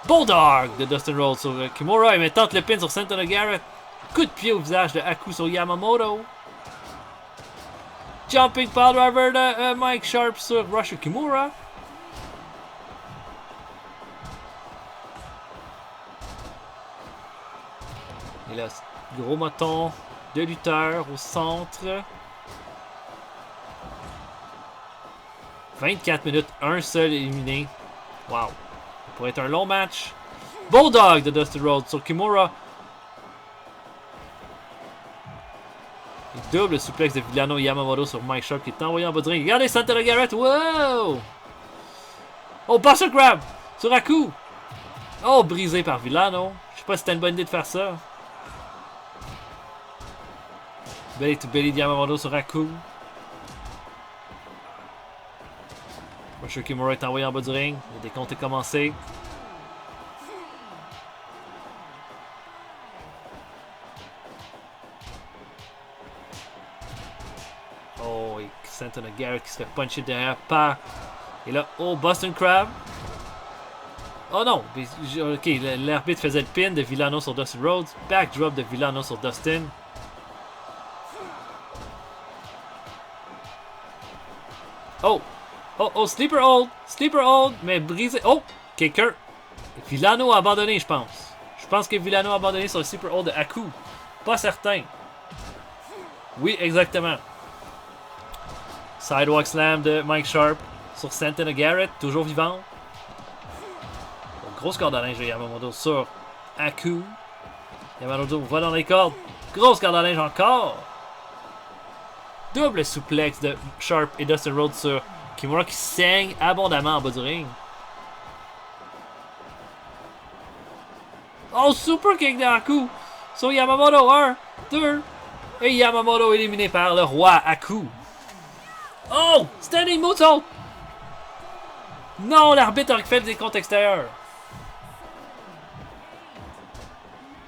Bulldog de Dustin Rhodes sur Kimura et tente le pin sur Santana Garrett. Coup de pied au visage de Haku sur Yamamoto. Jumping Power Driver de Mike Sharp sur Rusher Kimura. Et là, gros moton de lutteur au centre. 24 minutes, un seul éliminé. Wow. Ça pourrait être un long match. Bulldog de Dustin Rhodes sur Kimura. Et double suplex de Villano Yamamoto sur Mike Sharp qui est envoyé en bas de ring. Regardez Santana Garrett. Wow! Oh, Buster Grab sur Haku. Oh, brisé par Villano. Je sais pas si c'était une bonne idée de faire ça. Belly to belly de Yamamoto sur Haku. Rusher Kimura est envoyé en bas du ring. Le décompte est commencé. Oh, et Santana Garrett qui se fait puncher derrière par... Et là, oh, Boston Crab. Oh non! Ok, l'arbitre faisait le pin de Villano sur Dustin Rhodes. Backdrop de Villano sur Dustin. Oh! Oh, sleeper hold! Sleeper hold! Mais brisé. Oh! Kicker! Villano a abandonné, je pense. Je pense que Villano a abandonné sur le sleeper hold de Haku. Pas certain. Oui, exactement. Sidewalk slam de Mike Sharp sur Santana Garrett, toujours vivant. Grosse corde à linge de Yamamoto sur Haku. Yamamoto va dans les cordes. Grosse corde à linge encore. Double suplex de Sharp et Dustin Rhodes sur Kimura qui saigne abondamment en bas du ring. Oh, super kick de Haku sur Yamamoto. 1, 2. Et Yamamoto éliminé par le roi Haku. Oh, standing moonsault. Non, l'arbitre a fait des comptes extérieurs.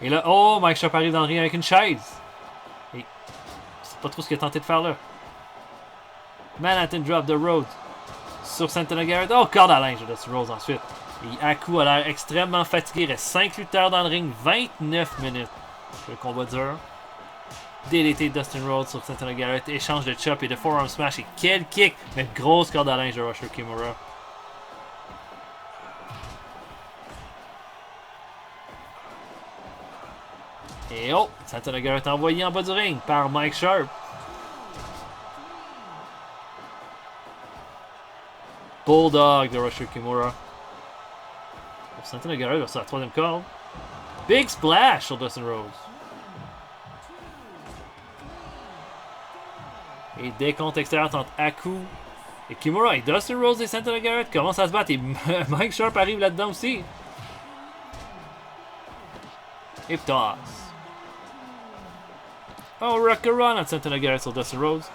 Et là, oh, Mike Sharp arrive dans le ring avec une chaise. Et c'est pas trop ce qu'il a tenté de faire là. Manhattan drop de Rhodes sur Santana Garrett. Oh, corde à linge de Dustin Rhodes ensuite. Et Haku a l'air extrêmement fatigué. Il reste 5 lutteurs dans le ring, 29 minutes. Le combat dur. DDT de Dustin Rhodes sur Santana Garrett. Échange de chop et de forearm smash. Et quel kick! Mais grosse corde à linge de Rusher Kimura. Et oh, Santana Garrett envoyé en bas du ring par Mike Sharp. Bulldog de Rusher Kimura. Pour Santana Garrett sur la troisième corde. Big splash sur Dustin Rhodes. Et décompte extérieur entre Aku et Kimura. Et Dustin Rhodes et Santana Garrett commencent à se battre. Et Mike Sharp arrive là-dedans aussi. Et toss. Oh, Hurricanrana de Santana Garrett sur Dustin Rhodes.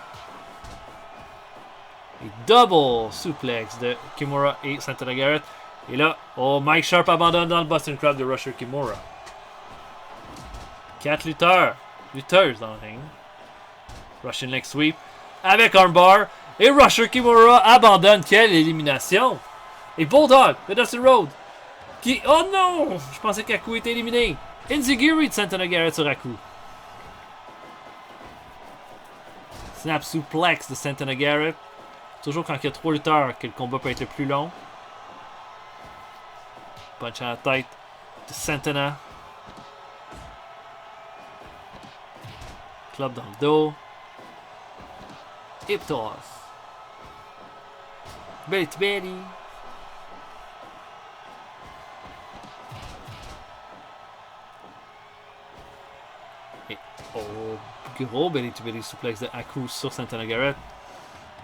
Et double suplex de Kimura et Santana Garrett. Et là, oh, Mike Sharp abandonne dans le Boston Crab de Rusher Kimura. 4 lutteuses dans le ring. Russian leg sweep avec armbar. Et Rusher Kimura abandonne. Quelle élimination! Et Bulldog de Dustin Rhodes. Qui... Oh non! Je pensais qu'Aku était éliminé. Enziguri de Santana Garrett sur Aku. Snap suplex de Santana Garrett. Toujours quand il y a 3 lutteurs que le combat peut être le plus long. Punch à la tête de Santana. Club dans le dos. Hip toss. Belly to belly. Et oh, gros belly to belly suplex de Aku sur Santana Garrett.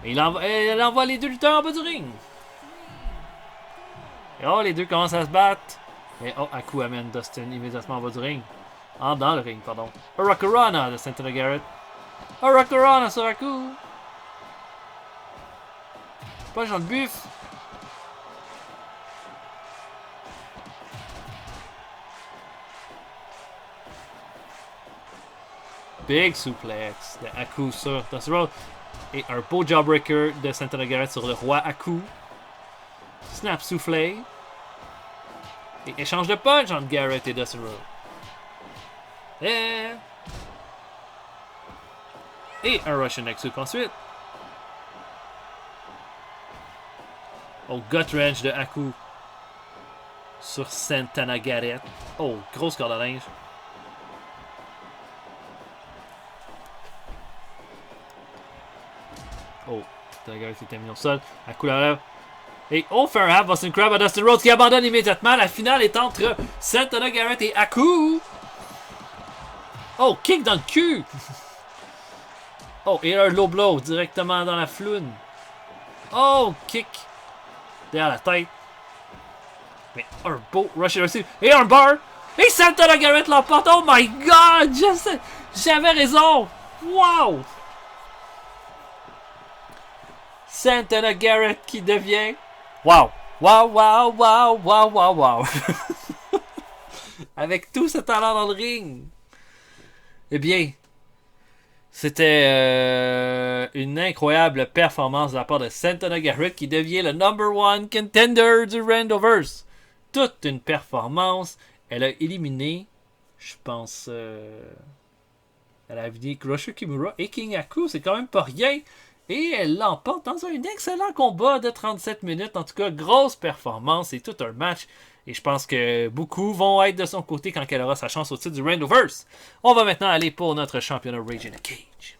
Et elle envoie les deux lutteurs en bas du ring. Et oh, les deux commencent à se battre. Et oh, Aku amène Dustin immédiatement en bas du ring. Dans le ring, pardon. Hurricanrana de Santana Garrett. Hurricanrana sur Aku. Punch dans le buff. Big suplex de Aku sur Dustin Rhodes. Et un beau jawbreaker de Santana Garrett sur le roi Aku. Snap soufflé. Et échange de punch entre Garrett et Dustin Rhodes. Et un Russian leg sweep ensuite. Oh, gut wrench de Aku sur Santana Garrett. Oh, grosse corde à linge. Oh, Santana Garrett était mis au sol. Aku la relève. Et oh, fait un half Boston Crab à Dustin Rhodes qui abandonne immédiatement. La finale est entre Santana Garrett et Aku. Oh, kick dans le cul. Oh, et un low blow directement dans la floune. Oh, kick derrière la tête. Mais un beau Russian aussi. Et un bar. Et Santana Garrett l'emporte. Oh my god, j'avais raison. Wow. Santana Garrett qui devient... Wow. Wow, wow, wow, wow, wow, wow. Avec tout ce talent dans le ring. Eh bien, c'était une incroyable performance de la part de Santana Garrett qui devient le #1 contender du Randoverse. Toute une performance. Elle a éliminé, je pense, elle a éliminé Rusher Kimura et King Aku. C'est quand même pas rien. Et elle l'emporte dans un excellent combat de 37 minutes. En tout cas, grosse performance. C'est tout un match. Et je pense que beaucoup vont être de son côté quand elle aura sa chance au titre du Randoverse. On va maintenant aller pour notre championnat Rage in a Cage.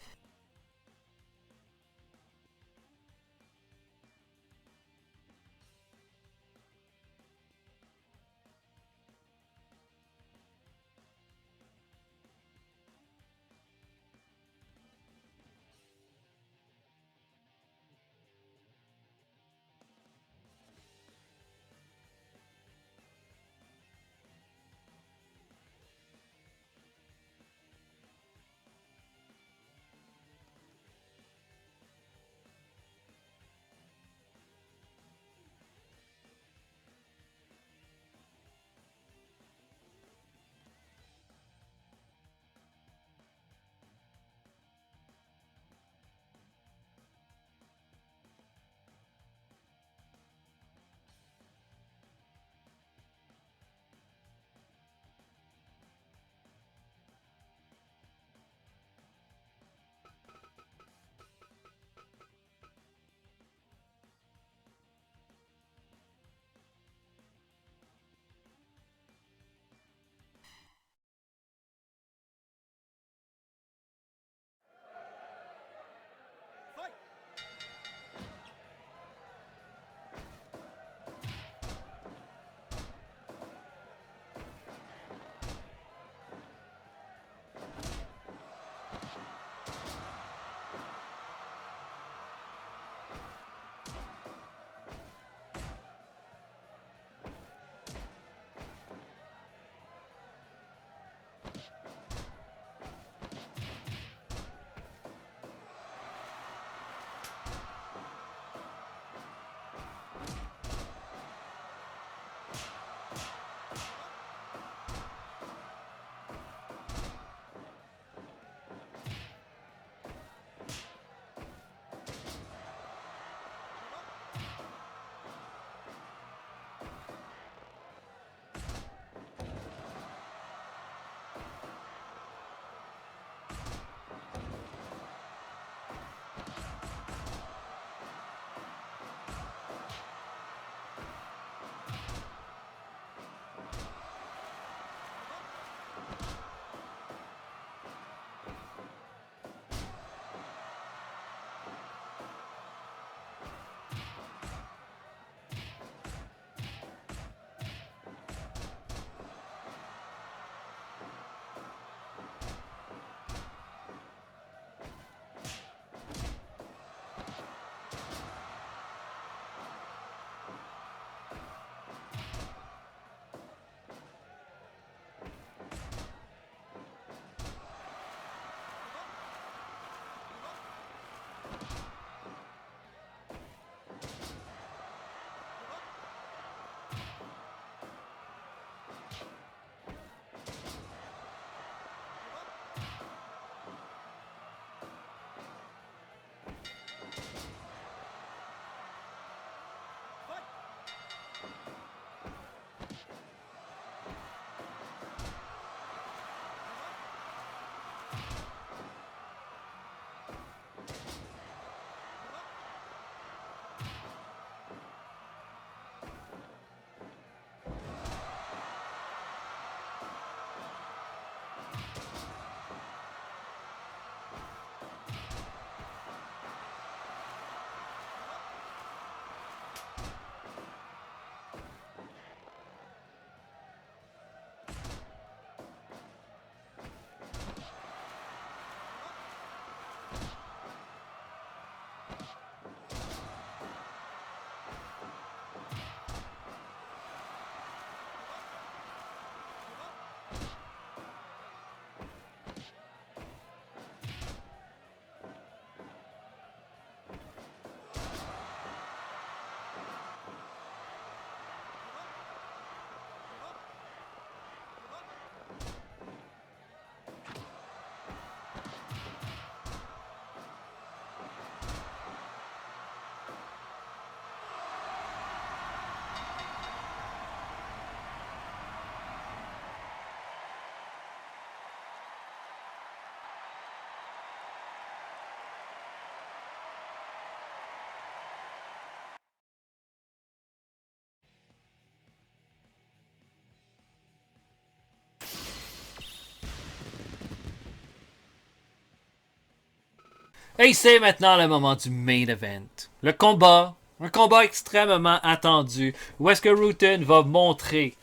Et c'est maintenant le moment du main event. Le combat. Un combat extrêmement attendu. Où est-ce que Rutten va montrer...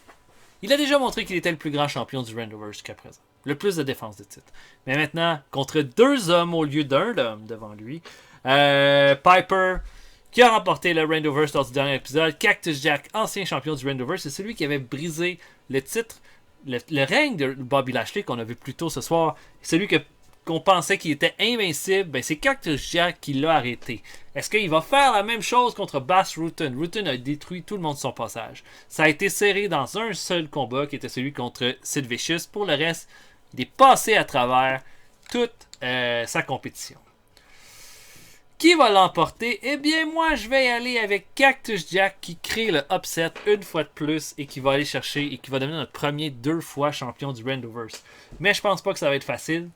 Il a déjà montré qu'il était le plus grand champion du Randover jusqu'à présent. Le plus de défense de titre. Mais maintenant, contre 2 hommes au lieu d'un homme devant lui. Piper, qui a remporté le Randover lors du dernier épisode. Cactus Jack, ancien champion du Randover. C'est celui qui avait brisé le titre, le règne de Bobby Lashley qu'on a vu plus tôt ce soir. Celui qu'on pensait qu'il était invincible, ben c'est Cactus Jack qui l'a arrêté. Est-ce qu'il va faire la même chose contre Bass Rutten? Rutten a détruit tout le monde de son passage. Ça a été serré dans un seul combat qui était celui contre Sid Vicious. Pour le reste, il est passé à travers toute sa compétition. Qui va l'emporter? Eh bien, moi, je vais y aller avec Cactus Jack qui crée le upset une fois de plus et qui va aller chercher et qui va devenir notre premier 2 fois champion du Randoverse. Mais je pense pas que ça va être facile.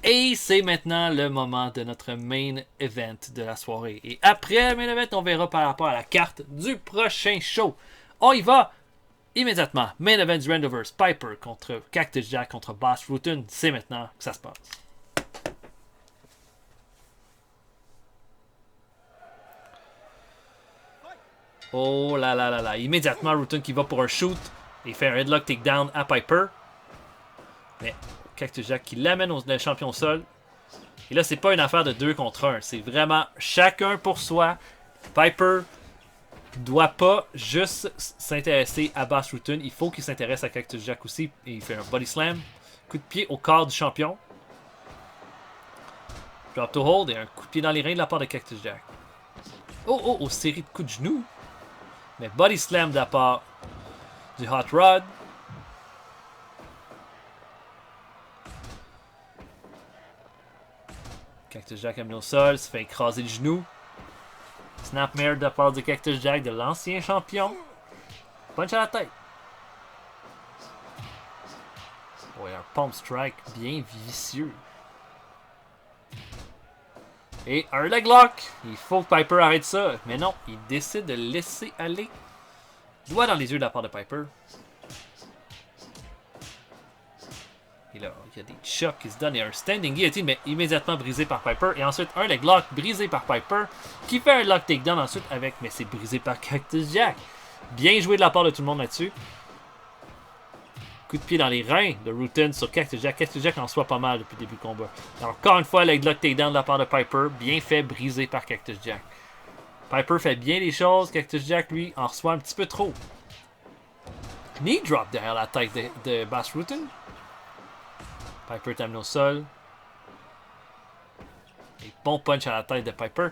Et c'est maintenant le moment de notre main event de la soirée. Et après le main event, on verra par rapport à la carte du prochain show. On y va immédiatement. Main event du Randoverse. Piper contre Cactus Jack contre Bass Rutten. C'est maintenant que ça se passe. Oh là là là là. Immédiatement, Rutten qui va pour un shoot. Et fait un headlock takedown à Piper. Mais Cactus Jack qui l'amène le champion au sol. Et là, c'est pas une affaire de 2 contre 1. C'est vraiment chacun pour soi. Piper doit pas juste s'intéresser à Bass Rutten. Il faut qu'il s'intéresse à Cactus Jack aussi. Et il fait un body slam. Coup de pied au corps du champion. Drop to hold et un coup de pied dans les reins de la part de Cactus Jack. Oh, série de coups de genoux. Mais body slam de la part du Hot Rod. Cactus Jack amené au sol, se fait écraser le genou. Snapmare de la part de Cactus Jack, de l'ancien champion. Punch à la tête. Ouais, un pump strike bien vicieux. Et un leg lock. Il faut que Piper arrête ça. Mais non, il décide de laisser aller. Doigt dans les yeux de la part de Piper. Et là, il y a des chocs qui se donnent et un standing guillotine, mais immédiatement brisé par Piper. Et ensuite, un leg lock brisé par Piper, qui fait un lock takedown ensuite avec, mais c'est brisé par Cactus Jack. Bien joué de la part de tout le monde là-dessus. Coup de pied dans les reins de Rutten sur Cactus Jack. Cactus Jack en soit pas mal depuis le début du combat. Encore une fois, leg lock takedown de la part de Piper, bien fait, brisé par Cactus Jack. Piper fait bien les choses, Cactus Jack, lui, en reçoit un petit peu trop. Knee drop derrière la tête de Bass Rutten. Piper est amené au sol. Et bon punch à la tête de Piper.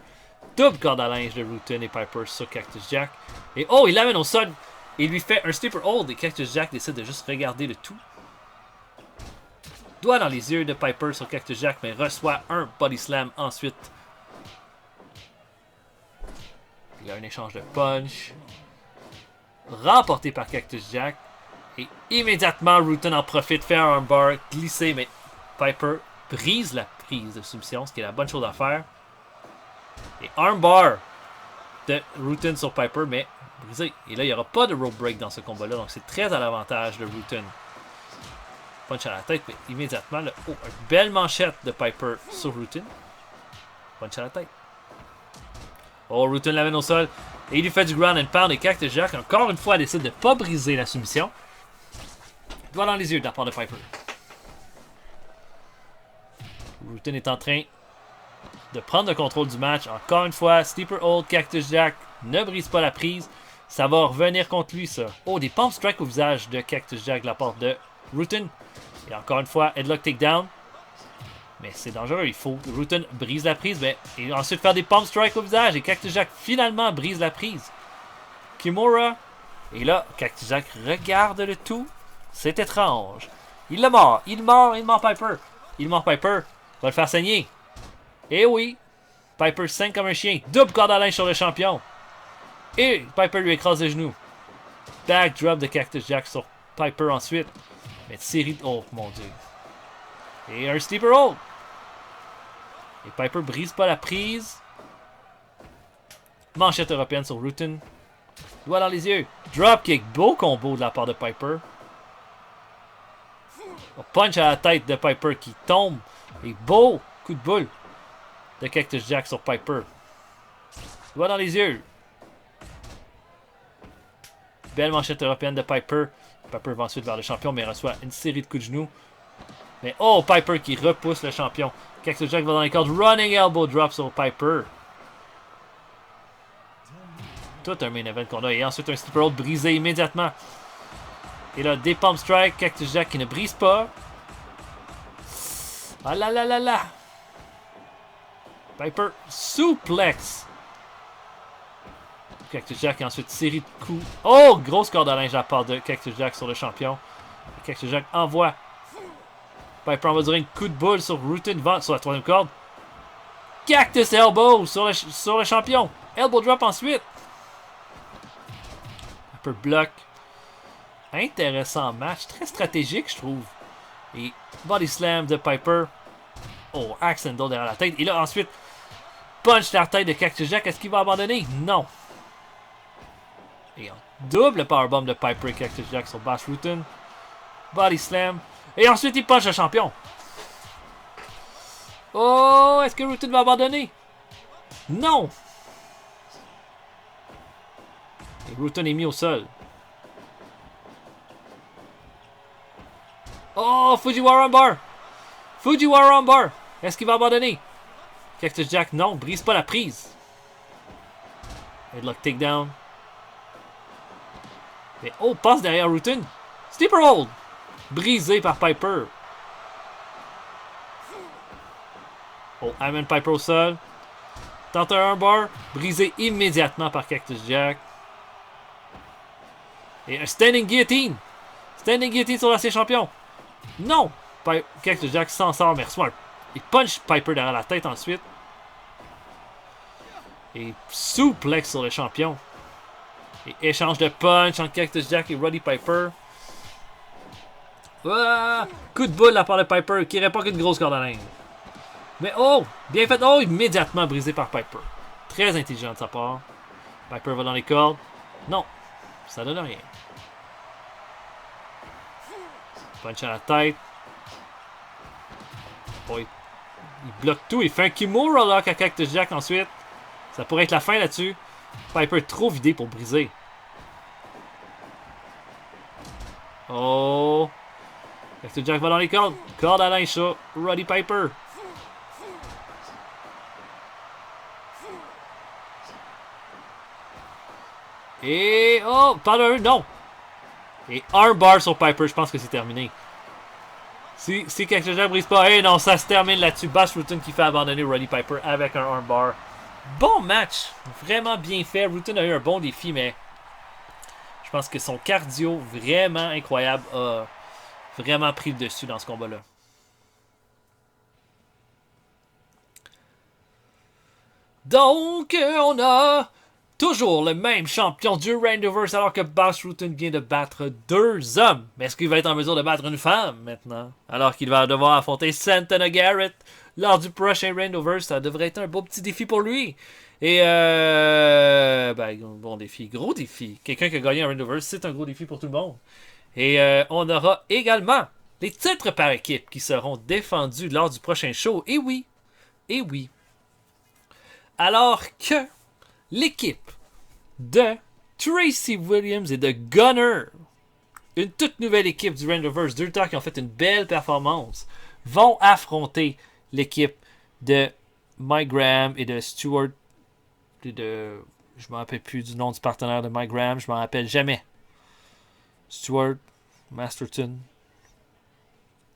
Double corde à linge de Rutten et Piper sur Cactus Jack. Et oh, il l'amène au sol. Il lui fait un sleeper hold et Cactus Jack décide de juste regarder le tout. Doigt dans les yeux de Piper sur Cactus Jack, mais reçoit un body slam ensuite. Il y a un échange de punch. Remporté par Cactus Jack. Et immédiatement, Rutten en profite, fait un armbar glissé, mais Piper brise la prise de soumission, ce qui est la bonne chose à faire. Et armbar de Rutten sur Piper, mais brisé. Et là, il n'y aura pas de rope break dans ce combat-là, donc c'est très à l'avantage de Rutten. Punch à la tête, mais immédiatement, une belle manchette de Piper sur Rutten. Punch à la tête. Oh, Rutten l'amène au sol. Et il lui fait du ground and pound. Et Cactus Jack, encore une fois, décide de ne pas briser la soumission. Doigt dans les yeux de la part de Piper. Rutten est en train de prendre le contrôle du match. Encore une fois, sleeper hold, Cactus Jack ne brise pas la prise. Ça va revenir contre lui, ça. Oh, des pump strikes au visage de Cactus Jack de la part de Rutten. Et encore une fois, headlock takedown. Mais c'est dangereux, il faut. Rutten brise la prise, mais et ensuite faire des pump strikes au visage. Et Cactus Jack finalement brise la prise. Kimura. Et là, Cactus Jack regarde le tout. C'est étrange. Il l'a mort. Il mord Piper. Il mord Piper. Va le faire saigner. Et oui. Piper saigne comme un chien. Double corde à linge sur le champion. Et Piper lui écrase les genoux. Backdrop de Cactus Jack sur Piper ensuite. Mais série de... Oh mon dieu. Et un sleeper hold. Et Piper brise pas la prise. Manchette européenne sur Rutten. Doigt dans les yeux. Dropkick. Beau combo de la part de Piper. Punch à la tête de Piper qui tombe. Et beau coup de boule. de Cactus Jack sur Piper. Doigt dans les yeux. Belle manchette européenne de Piper. Piper va ensuite vers le champion, mais reçoit une série de coups de genoux. Mais oh, Piper qui repousse le champion. Cactus Jack va dans les cordes. Running elbow drop sur Piper. Tout un main event qu'on a. Et ensuite un sleeper hold brisé immédiatement. Et là, des pump strike. Cactus Jack qui ne brise pas. Ah là là là là. Piper suplex. Cactus Jack et ensuite série de coups. Oh, grosse corde à linge à la part de Cactus Jack sur le champion. Cactus Jack envoie. Piper envoie durer un coup de boule sur Routen Vent sur la troisième corde. Cactus elbow sur le champion. Elbow drop ensuite. Piper bloque. Intéressant match. Très stratégique, je trouve. Et body slam de Piper. Oh, axe handle derrière la tête. Et là, ensuite, punch la tête de Cactus Jack. Est-ce qu'il va abandonner? Non. Et en double powerbomb de Piper et Cactus Jack sur Bash Routen. Body slam. Et ensuite, il punch le champion. Oh, est-ce que Routen va abandonner? Non. Et Routen est mis au sol. Oh, Fujiwara Armbar. Fujiwara Armbar. Est-ce qu'il va abandonner? Cactus Jack, non. Brise pas la prise. Headlock takedown. Mais oh, passe derrière Routen. Sleeper hold. Brisé par Piper. Oh, amène Piper au sol. Tente un armbar. Brisé immédiatement par Cactus Jack. Et un standing guillotine. Standing guillotine sur l'ancien champion. Non. Cactus Jack s'en sort, mais reçoit il punch Piper derrière la tête ensuite. Et suplex sur le champion. Et échange de punch entre Cactus Jack et Roddy Piper. Ah, coup de boule de la part de Piper qui répond qu'une grosse corde à linge. Mais oh, bien fait. Oh, immédiatement brisé par Piper. Très intelligent de sa part. Piper va dans les cordes. Non, ça donne rien. Punch à la tête. Oh, il bloque tout. Il fait un Kimura Lock à Cactus Jack ensuite. Ça pourrait être la fin là-dessus. Piper trop vidé pour briser. Oh. Cactus Jack va dans les cordes. Corde à linge ça. Roddy Piper. Et oh, pas non. Et armbar sur Piper, je pense que c'est terminé. Si Cactus Jack brise pas, non, ça se termine là-dessus. Bash Routen qui fait abandonner Roddy Piper avec un armbar. Bon match, vraiment bien fait. Routen a eu un bon défi, mais je pense que son cardio vraiment incroyable a vraiment pris le dessus dans ce combat-là. Donc, on a toujours le même champion du Randoverse alors que Bash Routen vient de battre 2 hommes. Mais est-ce qu'il va être en mesure de battre une femme maintenant? Alors qu'il va devoir affronter Santana Garrett lors du prochain Randoverse. Ça devrait être un beau petit défi pour lui. Et bon défi, gros défi. Quelqu'un qui a gagné un Randoverse, c'est un gros défi pour tout le monde. Et on aura également les titres par équipe qui seront défendus lors du prochain show. Et oui, alors que l'équipe de Tracy Williams et de Gunner, une toute nouvelle équipe du Randoverse, 2 lutteurs qui ont fait une belle performance, vont affronter l'équipe de Mike Graham et de Stuart. Je ne me rappelle plus du nom du partenaire de Mike Graham, je ne m'en rappelle jamais. Stuart, Masterton,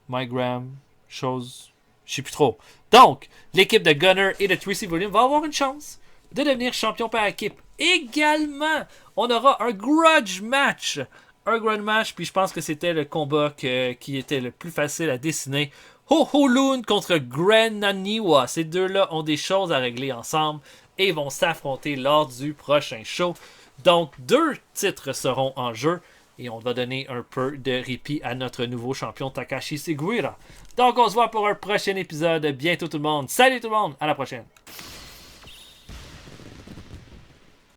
Mike Graham, chose, je ne sais plus trop. Donc, l'équipe de Gunner et de Tracy Williams va avoir une chance de devenir champion par équipe. Également, on aura un grudge match. Puis je pense que c'était le combat qui était le plus facile à dessiner. Ho Loon contre Grenaniwa. Ces deux-là ont des choses à régler ensemble et vont s'affronter lors du prochain show. Donc, 2 titres seront en jeu et on va donner un peu de répit à notre nouveau champion Takashi Sugiura. Donc, on se voit pour un prochain épisode. Bientôt tout le monde. Salut tout le monde. À la prochaine.